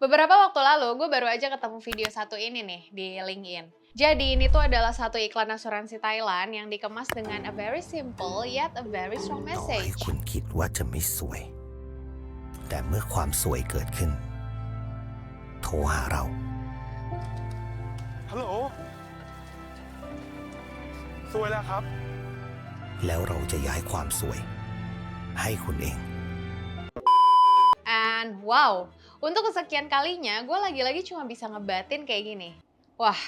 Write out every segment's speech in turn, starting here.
Beberapa waktu lalu, gue baru aja ketemu video satu ini nih di LinkedIn. Jadi ini tuh adalah satu iklan asuransi Thailand yang dikemas dengan a very simple yet a very strong ต่อให้ message. คุณคิดว่าจะไม่สวย แต่เมื่อความสวยเกิดขึ้น โทรหาเรา ฮัลโหล สวยแล้วครับ แล้วเราจะย้ายความสวย ให้คุณเอง And wow, untuk kesekian kalinya gue lagi-lagi cuma bisa ngebatin kayak gini. Wah,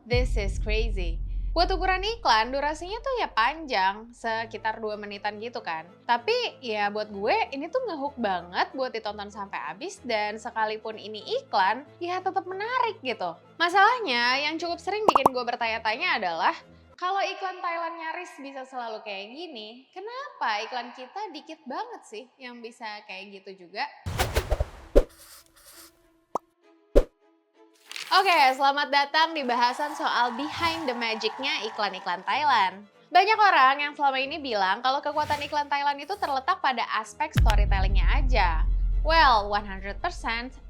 this is crazy. Buat ukuran iklan, durasinya tuh ya panjang, sekitar 2 menitan gitu kan. Tapi ya buat gue ini tuh ngehook banget buat ditonton sampai habis dan sekalipun ini iklan, ya tetap menarik gitu. Masalahnya yang cukup sering bikin gue bertanya-tanya adalah, kalau iklan Thailand nyaris bisa selalu kayak gini, kenapa iklan kita dikit banget sih yang bisa kayak gitu juga? Oke, selamat datang di bahasan soal behind the magic-nya iklan-iklan Thailand. Banyak orang yang selama ini bilang kalau kekuatan iklan Thailand itu terletak pada aspek storytelling-nya aja. Well, 100%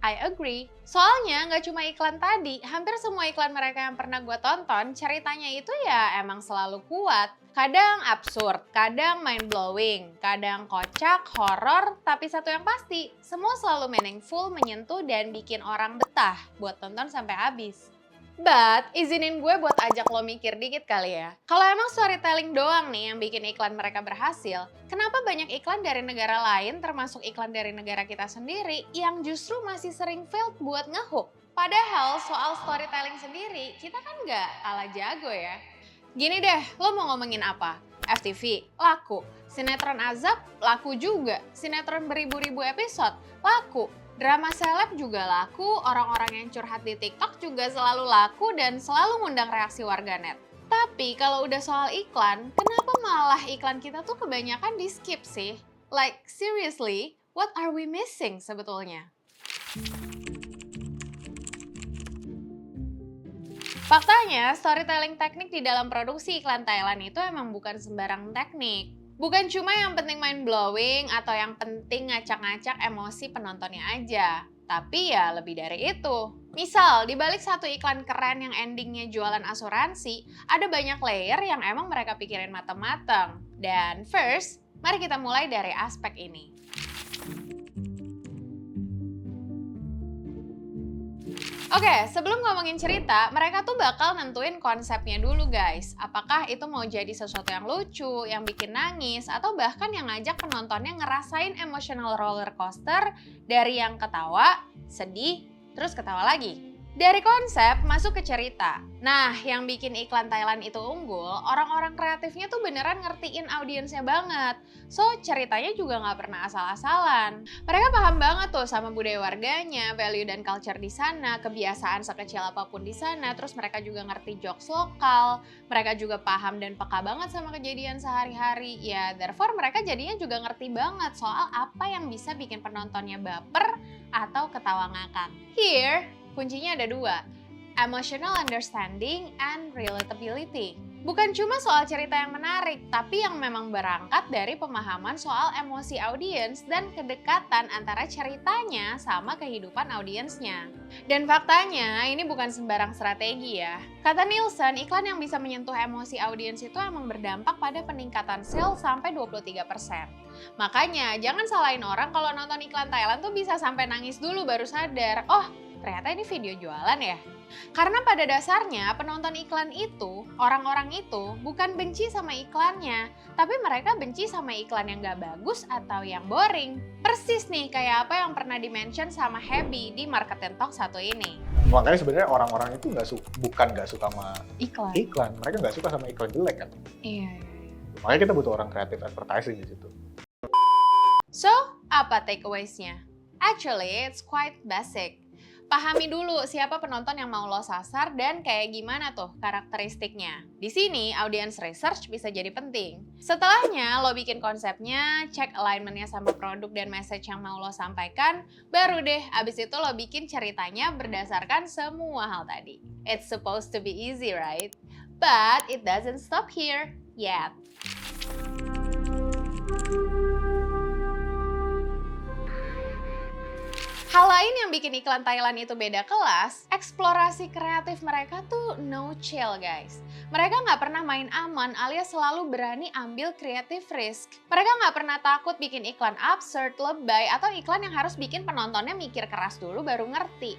I agree. Soalnya nggak cuma iklan tadi, hampir semua iklan mereka yang pernah gue tonton, ceritanya itu ya emang selalu kuat. Kadang absurd, kadang mind-blowing, kadang kocak, horor, tapi satu yang pasti, semua selalu meaningful, menyentuh, dan bikin orang betah buat tonton sampai habis. But, izinin gue buat ajak lo mikir dikit kali ya. Kalau emang storytelling doang nih yang bikin iklan mereka berhasil, kenapa banyak iklan dari negara lain termasuk iklan dari negara kita sendiri yang justru masih sering failed buat ngehook? Padahal soal storytelling sendiri, kita kan nggak kalah jago ya. Gini deh, lo mau ngomongin apa? FTV, laku. Sinetron azab, laku juga. Sinetron beribu-ribu episode, laku. Drama seleb juga laku, orang-orang yang curhat di TikTok juga selalu laku dan selalu ngundang reaksi warganet. Tapi kalau udah soal iklan, kenapa malah iklan kita tuh kebanyakan di skip sih? Like seriously, what are we missing sebetulnya? Faktanya, storytelling teknik di dalam produksi iklan Thailand itu emang bukan sembarang teknik. Bukan cuma yang penting mind-blowing atau yang penting ngacak-ngacak emosi penontonnya aja. Tapi ya lebih dari itu. Misal, di balik satu iklan keren yang endingnya jualan asuransi, ada banyak layer yang emang mereka pikirin mateng-mateng. Dan first, mari kita mulai dari aspek ini. Oke, sebelum ngomongin cerita, mereka tuh bakal nentuin konsepnya dulu guys. Apakah itu mau jadi sesuatu yang lucu, yang bikin nangis, atau bahkan yang ngajak penontonnya ngerasain emotional roller coaster dari yang ketawa, sedih, terus ketawa lagi. Dari konsep masuk ke cerita. Nah, yang bikin iklan Thailand itu unggul, orang-orang kreatifnya tuh beneran ngertiin audiensnya banget. So, ceritanya juga nggak pernah asal-asalan. Mereka paham banget tuh sama budaya warganya, value dan culture di sana, kebiasaan sekecil apapun di sana, terus mereka juga ngerti jokes lokal, mereka juga paham dan peka banget sama kejadian sehari-hari. Ya, therefore mereka jadinya juga ngerti banget soal apa yang bisa bikin penontonnya baper atau ketawa ngakak. Here, kuncinya ada 2, emotional understanding and relatability. Bukan cuma soal cerita yang menarik, tapi yang memang berangkat dari pemahaman soal emosi audiens dan kedekatan antara ceritanya sama kehidupan audiensnya. Dan faktanya, ini bukan sembarang strategi ya. Kata Nielsen, iklan yang bisa menyentuh emosi audiens itu emang berdampak pada peningkatan sales sampai 23%. Makanya, jangan salahin orang kalau nonton iklan Thailand tuh bisa sampai nangis dulu baru sadar, oh ternyata ini video jualan ya. Karena pada dasarnya penonton iklan itu, orang-orang itu bukan benci sama iklannya, tapi mereka benci sama iklan yang gak bagus atau yang boring. Persis nih kayak apa yang pernah di-mention sama Happy di Market and Talk satu ini. Makanya sebenarnya orang-orang itu bukan nggak suka sama Iklan. mereka nggak suka sama iklan jelek kan. Iya. Makanya kita butuh orang kreatif advertising di situ. So, apa takeaways-nya? Actually, it's quite basic. Pahami dulu siapa penonton yang mau lo sasar dan kayak gimana tuh karakteristiknya. Di sini, audience research bisa jadi penting. Setelahnya, lo bikin konsepnya, cek alignment-nya sama produk dan message yang mau lo sampaikan, baru deh abis itu lo bikin ceritanya berdasarkan semua hal tadi. It's supposed to be easy, right? But it doesn't stop here yet. Hal lain yang bikin iklan Thailand itu beda kelas, eksplorasi kreatif mereka tuh no chill guys. Mereka nggak pernah main aman alias selalu berani ambil creative risk. Mereka nggak pernah takut bikin iklan absurd, lebay, atau iklan yang harus bikin penontonnya mikir keras dulu baru ngerti.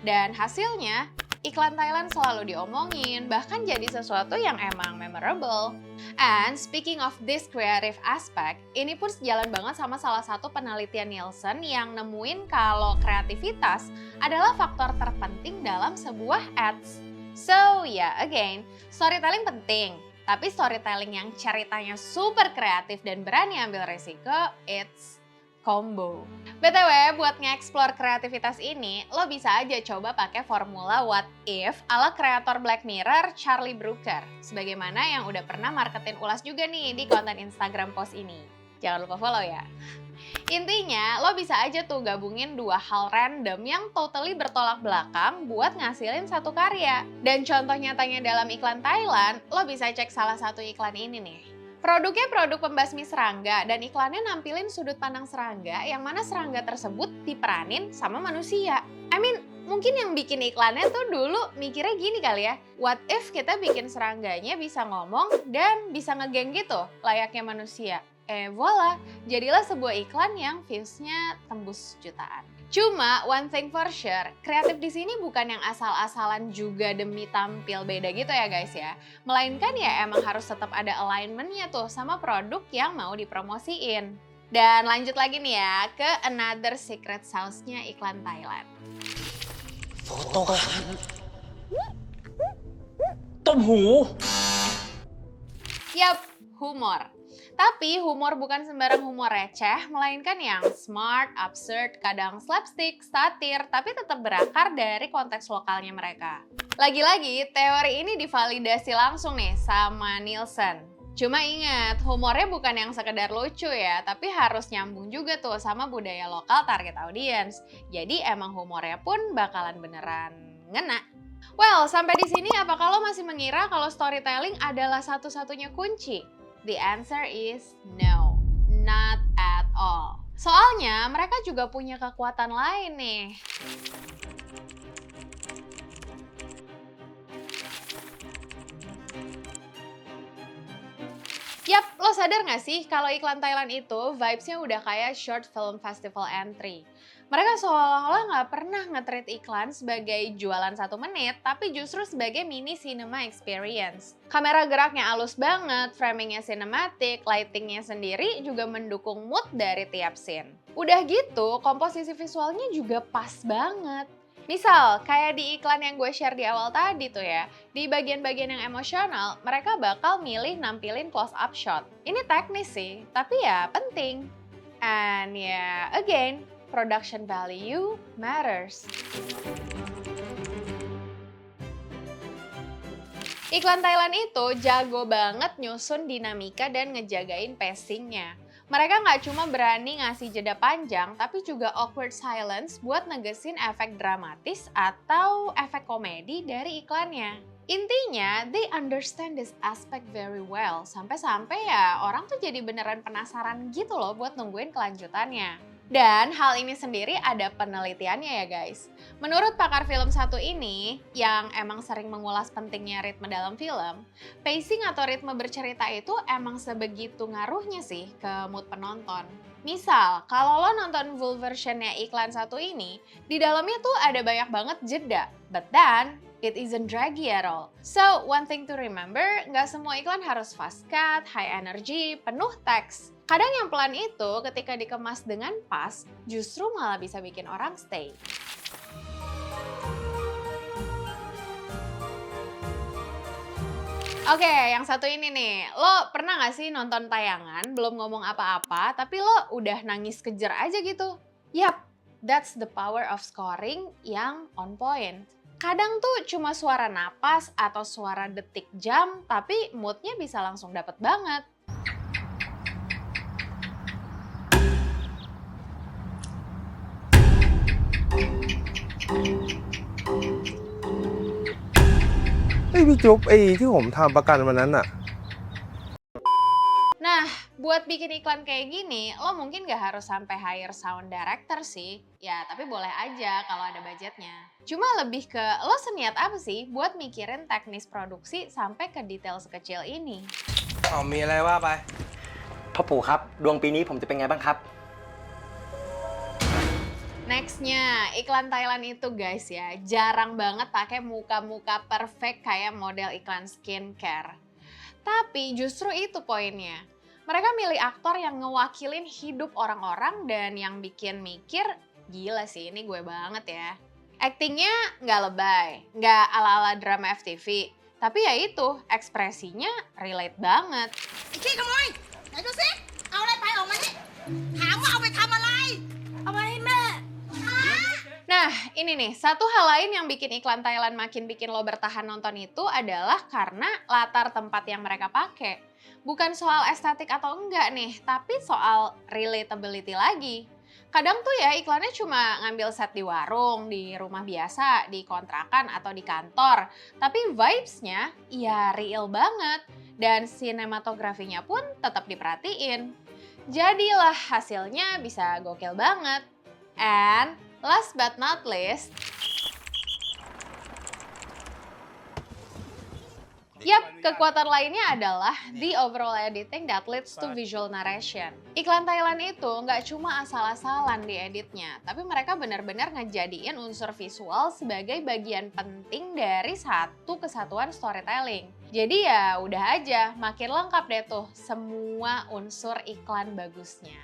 Dan hasilnya, iklan Thailand selalu diomongin, bahkan jadi sesuatu yang emang memorable. And speaking of this creative aspect, ini pun sejalan banget sama salah satu penelitian Nielsen yang nemuin kalau kreativitas adalah faktor terpenting dalam sebuah ads. So yeah, again, storytelling penting. Tapi storytelling yang ceritanya super kreatif dan berani ambil resiko, it's combo. BTW, buat nge-explore kreativitas ini, lo bisa aja coba pakai formula what if ala kreator Black Mirror Charlie Brooker. Sebagaimana yang udah pernah marketin ulas juga nih di konten Instagram post ini. Jangan lupa follow ya. Intinya, lo bisa aja tuh gabungin dua hal random yang totally bertolak belakang buat ngasilin satu karya. Dan contoh nyatanya dalam iklan Thailand, lo bisa cek salah satu iklan ini nih. Produknya produk pembasmi serangga dan iklannya nampilin sudut pandang serangga yang mana serangga tersebut diperanin sama manusia. Mungkin yang bikin iklannya tuh dulu mikirnya gini kali ya, what if kita bikin serangganya bisa ngomong dan bisa ngegeng gitu layaknya manusia. Voila, jadilah sebuah iklan yang views-nya tembus jutaan. Cuma one thing for sure, kreatif di sini bukan yang asal-asalan juga demi tampil beda gitu ya guys ya. Melainkan ya emang harus tetap ada alignment-nya tuh sama produk yang mau dipromosiin. Dan lanjut lagi nih ya ke another secret sauce-nya iklan Thailand. Yap, humor. Tapi humor bukan sembarang humor receh, melainkan yang smart, absurd, kadang slapstick, satir, tapi tetap berakar dari konteks lokalnya mereka. Lagi-lagi, teori ini divalidasi langsung nih sama Nielsen. Cuma ingat, humornya bukan yang sekedar lucu ya, tapi harus nyambung juga tuh sama budaya lokal target audience. Jadi emang humornya pun bakalan beneran ngena. Well, sampai di sini apakah lo masih mengira kalau storytelling adalah satu-satunya kunci? The answer is no, not at all. Soalnya mereka juga punya kekuatan lain nih. Yap, lo sadar gak sih kalau iklan Thailand itu vibes-nya udah kayak short film festival entry. Mereka seolah-olah nggak pernah nge-treat iklan sebagai jualan 1 menit, tapi justru sebagai mini cinema experience. Kamera geraknya halus banget, framingnya cinematic, lightingnya sendiri juga mendukung mood dari tiap scene. Udah gitu, komposisi visualnya juga pas banget. Misal, kayak di iklan yang gue share di awal tadi tuh ya, di bagian-bagian yang emosional, mereka bakal milih nampilin close-up shot. Ini teknis sih, tapi ya penting. And ya, again, production value matters. Iklan Thailand itu jago banget nyusun dinamika dan ngejagain pacingnya. Mereka nggak cuma berani ngasih jeda panjang, tapi juga awkward silence buat negesin efek dramatis atau efek komedi dari iklannya. Intinya, they understand this aspect very well, sampai-sampai ya orang tuh jadi beneran penasaran gitu loh buat nungguin kelanjutannya. Dan hal ini sendiri ada penelitiannya ya guys. Menurut pakar film satu ini, yang emang sering mengulas pentingnya ritme dalam film, pacing atau ritme bercerita itu emang sebegitu ngaruhnya sih ke mood penonton. Misal, kalau lo nonton full versionnya iklan satu ini, di dalamnya tuh ada banyak banget jeda. But then, it isn't draggy at all. So, one thing to remember, nggak semua iklan harus fast cut, high energy, penuh teks. Kadang yang pelan itu ketika dikemas dengan pas, justru malah bisa bikin orang stay. Oke, yang satu ini nih. Lo pernah gak sih nonton tayangan, belum ngomong apa-apa, tapi lo udah nangis kejer aja gitu? Yap, that's the power of scoring yang on point. Kadang tuh cuma suara napas atau suara detik jam, tapi moodnya bisa langsung dapet banget.พี่จุ๊บที่ผมทำประกันวันนั้นน่ะ Nah, buat bikin iklan kayak gini, lo mungkin gak harus sampai hire sound director sih. Ya, tapi boleh aja kalau ada budgetnya. Cuma lebih ke lo seniat apa sih buat mikirin teknis produksi sampai ke detail sekecil ini. มีอะไรว่าไป พ่อปู่ครับ ดวงปีนี้ผมจะเป็นไงบ้างครับ Nextnya, iklan Thailand itu guys ya, jarang banget pakai muka-muka perfect kayak model iklan skincare. Tapi justru itu poinnya. Mereka milih aktor yang ngewakilin hidup orang-orang dan yang bikin mikir, gila sih ini gue banget ya. Aktingnya nggak lebay, nggak ala-ala drama FTV. Tapi ya itu, ekspresinya relate banget. ไอ้ขี้ขโมยไหนดูสิเอาอะไรไปออกมานี่ถามว่าเอาไปทำอะไรเอาไปให้แม่ Nah, ini nih, satu hal lain yang bikin iklan Thailand makin bikin lo bertahan nonton itu adalah karena latar tempat yang mereka pakai. Bukan soal estetik atau enggak nih, tapi soal relatability lagi. Kadang tuh ya iklannya cuma ngambil set di warung, di rumah biasa, di kontrakan atau di kantor. Tapi vibes-nya ya real banget. Dan sinematografinya pun tetap diperhatiin. Jadilah hasilnya bisa gokil banget. And last but not least, kekuatan lainnya adalah the overall editing that leads to visual narration. Iklan Thailand itu nggak cuma asal-asalan di editnya, tapi mereka benar-benar ngejadiin unsur visual sebagai bagian penting dari satu kesatuan storytelling. Jadi ya udah aja, makin lengkap deh tuh semua unsur iklan bagusnya.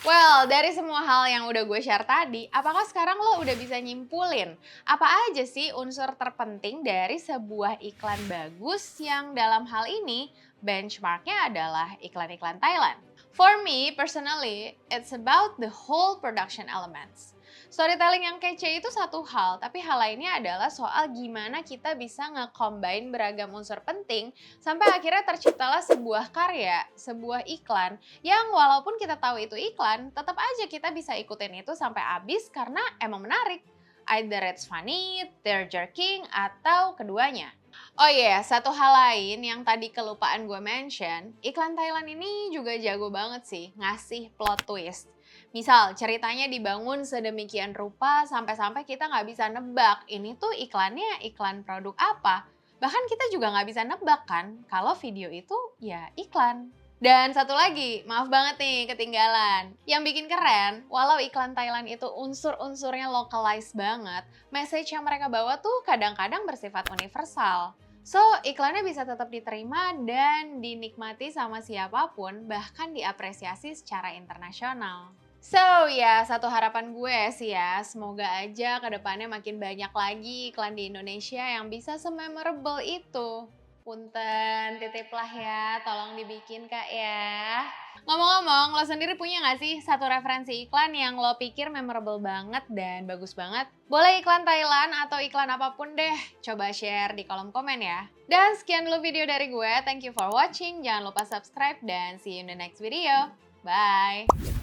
Well, dari semua hal yang udah gue share tadi, apakah sekarang lo udah bisa nyimpulin apa aja sih unsur terpenting dari sebuah iklan bagus yang dalam hal ini benchmarknya adalah iklan-iklan Thailand? For me, personally, it's about the whole production elements. Storytelling yang kece itu satu hal, tapi hal lainnya adalah soal gimana kita bisa nge-combine beragam unsur penting sampai akhirnya terciptalah sebuah karya, sebuah iklan yang walaupun kita tahu itu iklan, tetap aja kita bisa ikutin itu sampai habis karena emang menarik. Either it's funny, tear-jerking, atau keduanya. Oh iya, satu hal lain yang tadi kelupaan gue mention, iklan Thailand ini juga jago banget sih ngasih plot twist. Misal ceritanya dibangun sedemikian rupa sampai-sampai kita nggak bisa nebak ini tuh iklannya iklan produk apa. Bahkan kita juga nggak bisa nebak kan kalau video itu ya iklan. Dan satu lagi, maaf banget nih ketinggalan. Yang bikin keren, walau iklan Thailand itu unsur-unsurnya localized banget, message yang mereka bawa tuh kadang-kadang bersifat universal. So, iklannya bisa tetap diterima dan dinikmati sama siapapun, bahkan diapresiasi secara internasional. So, ya satu harapan gue sih ya, semoga aja ke depannya makin banyak lagi iklan di Indonesia yang bisa se-memorable itu. Punten, titiplah ya, tolong dibikin Kak ya. Ngomong-ngomong, lo sendiri punya gak sih satu referensi iklan yang lo pikir memorable banget dan bagus banget? Boleh iklan Thailand atau iklan apapun deh, coba share di kolom komen ya. Dan sekian dulu video dari gue, thank you for watching, jangan lupa subscribe dan see you in the next video. Bye!